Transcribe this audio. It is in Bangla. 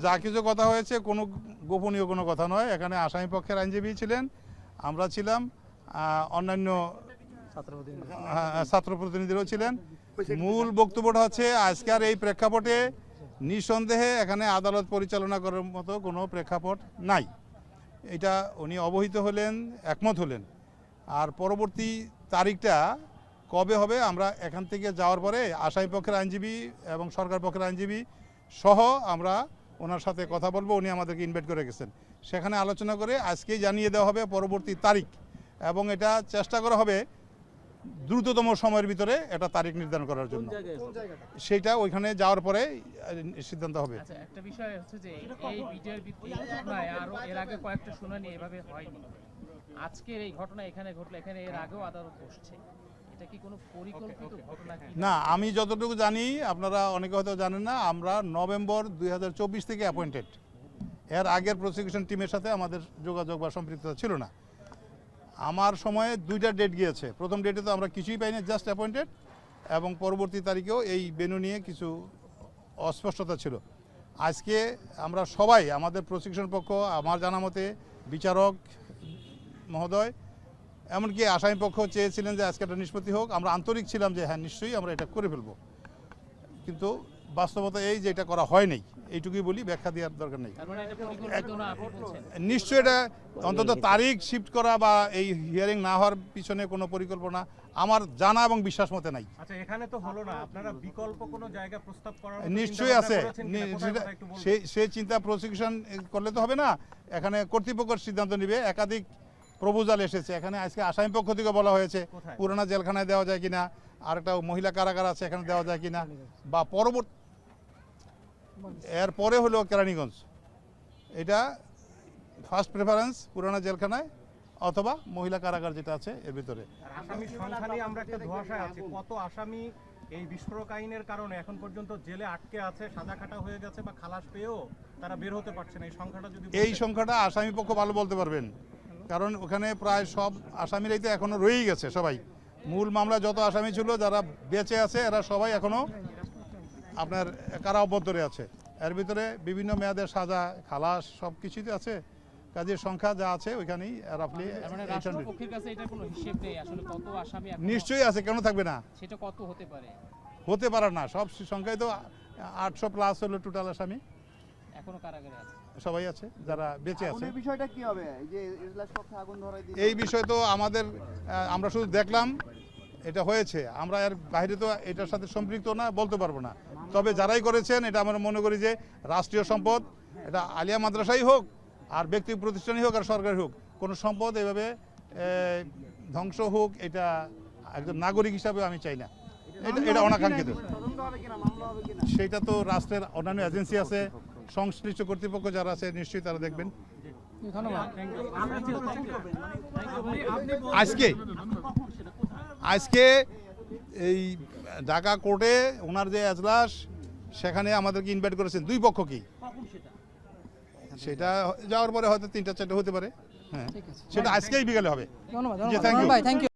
যা কিছু কথা হয়েছে কোনো গোপনীয় কোনো কথা নয়। এখানে আসামি পক্ষের আইনজীবী ছিলেন, আমরা ছিলাম, অন্যান্য ছাত্র প্রতিনিধিরাও ছিলেন। মূল বক্তব্যটা হচ্ছে আজকের এই প্রেক্ষাপটে নিঃসন্দেহে এখানে আদালত পরিচালনা করার মতো কোনো প্রেক্ষাপট নাই। এটা উনি অবহিত হলেন, একমত হলেন। আর পরবর্তী তারিখটা কবে হবে আমরা এখান থেকে যাওয়ার পরে আসামি পক্ষের আইনজীবী এবং সরকার পক্ষের আইনজীবী সহ আমরা ওনার সাথে কথা বলবো। উনি আমাদেরকে ইনভাইট করে গেছেন, সেখানে আলোচনা করে আজকেই জানিয়ে দেওয়া হবে পরবর্তী তারিখ, এবং এটা চেষ্টা করা হবে দ্রুততম সময়ের ভিতরে এটা তারিখ নির্ধারণ করার জন্য। সেটা ওইখানে যাওয়ার পরে সিদ্ধান্ত হবে। একটা বিষয় হচ্ছে যে এই ভিডিওর ভিত্তিতে আরো এর আগে কয়েকটা শুনানি এভাবে হয়নি। আজকের এই ঘটনা এখানে ঘটলো, এখানে এর আগেও আদালত বসছে, এটা কি কোনো পরিকল্পিত ঘটনা কি না? আমি যতটুকু জানি, আপনারা অনেকে হয়তো জানেন না, আমরা নভেম্বর 2024 থেকে অ্যাপয়েন্টেড। এর আগের প্রসিকিউশন টিমের সাথে আমাদের যোগাযোগ বা সম্পৃক্ততা ছিল না। আমার সময়ে 2টা ডেট গিয়েছে। প্রথম ডেটে তো আমরা কিছুই পাইনি, জাস্ট অ্যাপয়েন্টেড, এবং পরবর্তী তারিখেও এই ভেন্যু নিয়ে কিছু অস্পষ্টতা ছিল। আজকে আমরা সবাই, আমাদের প্রসিকিউশন পক্ষ, আমার জানা মতে বিচারক মহোদয়, এমনকি আসামি পক্ষ চেয়েছিলেন যে আজকে একটা নিষ্পত্তি হোক। আমরা আন্তরিক ছিলাম যে হ্যাঁ নিশ্চয়ই আমরা এটা করে ফেলবো, কিন্তু বাস্তবতা এই যে এটা করা হয় নাই, এইটুকুই বলি, ব্যাখ্যা দেওয়ার দরকার নেই। নিশ্চয়ই এটা অন্তত তারিখ শিফট করা বা এই হিয়ারিং না হওয়ার পিছনে কোনো পরিকল্পনা আমার জানা এবং বিশ্বাস মতে নাই। আচ্ছা, এখানে তো হলো না, আপনারা বিকল্প কোনো জায়গা প্রস্তাব করার নিশ্চয়ই আছে। সেই চিন্তা প্রসিকিউশন করলে তো হবে না, এখানে কর্তৃপক্ষের সিদ্ধান্ত নেবে। একাধিক প্রপোজাল এসেছে এখানে। আজকে আসামি পক্ষ থেকে বলা হয়েছে পুরানা জেলখানায় দেওয়া যায় কিনা, আর একটা মহিলা কারাগার আছে এখানে দেওয়া যায় কিনা, বা পরবর্তী এরপরে হলো কেরানীগঞ্জ। এটা ফার্স্ট প্রেফারেন্স পুরানা জেলখানায় অথবা মহিলা কারাগার যেটা আছে এর ভিতরে। আসামির সংখ্যা নিয়ে আমরা একটা ধোঁয়াশায় আছি। কত আসামি এই বিস্ফোরক আইনের কারণে এখন পর্যন্ত জেলে আটকে আছে, সাজা খাটা হয়ে গেছে বা খালাস পেয়েও তারা বের হতে পারছে না? এই সংখ্যাটা যদি এই সংখ্যাটা আসামি পক্ষ ভালো বলতে পারবেন, কারণ ওখানে প্রায় সব আসামিরাই তো এখনো রয়েই গেছে। সবাই মূল মামলা যত আসামি ছিল যারা বেঁচে আছে এরা সবাই এখনো আপনার কারা অভ্যন্তরে আছে। এর ভিতরে বিভিন্ন মেয়াদের সাজা, খালাস সব কিছুই আছে। কাজের সংখ্যা যা আছে ওইখানেই রাফলি নিশ্চয়ই আছে, কেন থাকবে না? সেটা কত হতে পারে? হতে পারে না, সব সংখ্যায় তো 800 প্লাস হলো টোটাল আসামি। এখনো কারাগারে আছে, সবাই আছে যারা বেঁচে আছে। বিষয়টা কি হবে? এই বিষয় তো আমাদের, আমরা শুধু দেখলাম এটা হয়েছে, আমরা এর বাইরে তো এটার সাথে সম্পৃক্ত না, বলতে পারবো না। তবে যারাই করেছেন এটা আমরা মনে করি যে রাষ্ট্রীয় সম্পদ, এটা আলিয়া মাদ্রাসাই হোক আর ব্যক্তি প্রতিষ্ঠানই হোক আর সরকারি হোক, কোনো সম্পদ এভাবে ধ্বংস হোক এটা একজন নাগরিক হিসাবে আমি চাই না। এটা অনাকাঙ্ক্ষিত। সেটা তো রাষ্ট্রের অন্যান্য এজেন্সি আছে, সংশ্লিষ্ট কর্তৃপক্ষ যারা আছে নিশ্চয়ই তারা দেখবেন। আজকে এই ঢাকা কোর্টে ওনার যে এজলাস, সেখানে আমাদেরকে ইনভাইট করেছেন দুই পক্ষকেই। সেটা যাওয়ার পরে হয়তো 3টা 4টা হতে পারে। হ্যাঁ, সেটা আজকেই বিকালে হবে। ধন্যবাদ। Thank you.